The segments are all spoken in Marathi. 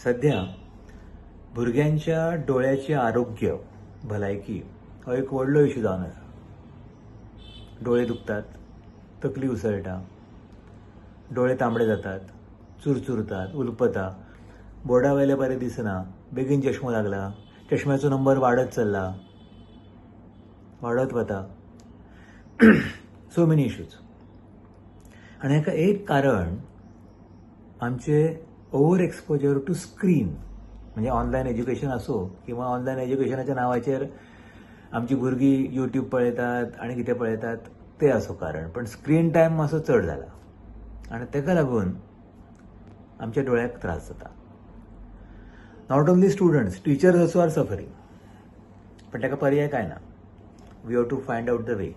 सध्या भुरग्यांच्या डोळ्याचे आरोग्य भलायकी हो एक व्हडलो इशू जावन आसा. डोळे दुखतात, तकली उसळटा, डोळे तांबडे जातात, चुरचुरतात, उलपता, बोर्डा वयले बरें दिसना, बेगीन चश्मो लागला, चश्म्याचो नंबर वाडत चल्ला, वाडत वता. So many issues. आनी हाका एक कारण आमचे ओवर एक्सपोजर टू स्क्रीन, म्हणजे ऑनलायन एज्युकेशन असो किंवा ऑनलायन एज्युकेशनाच्या नावाचेर आमची भुरगीं यूट्यूब पळयतात आनी कितें पळयतात ते असो कारण. पण स्क्रीन टायम मातसो चड जाला आनी ताका लागून आमच्या डोळ्याक त्रास जाता. Not only students, teachers also are suffering. पण ताका पर्याय काय ना. We have to find out the way.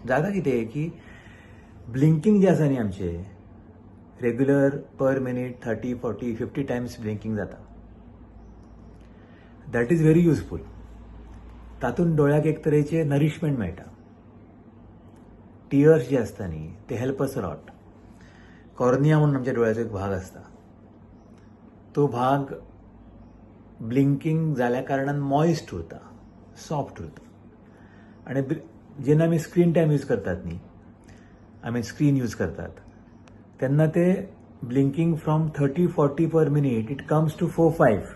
जाता कितें की ब्लिंकींग जे आसा न्ही आमचे, regular per minute 30, 40, 50 times blinking जाता. That is very useful. तातूंत डोळ्याक एक तरेचे नरिशमेंट मेळटा. टियर्स जे आसता न्ही ते हेल्प अस लॉट. कॉर्निया म्हणून आमच्या डोळ्याचो एक भाग आसता. तो भाग ब्लिंकींग जाल्या कारणान मॉइस्ट उरता, सॉफ्ट उरता. आणि जेन्ना आमी स्क्रीन टायम यूज करतात न्ही, आमी स्क्रीन यूज करतात, तेन्ना ते blinking from 30-40 per minute it comes to 4-5.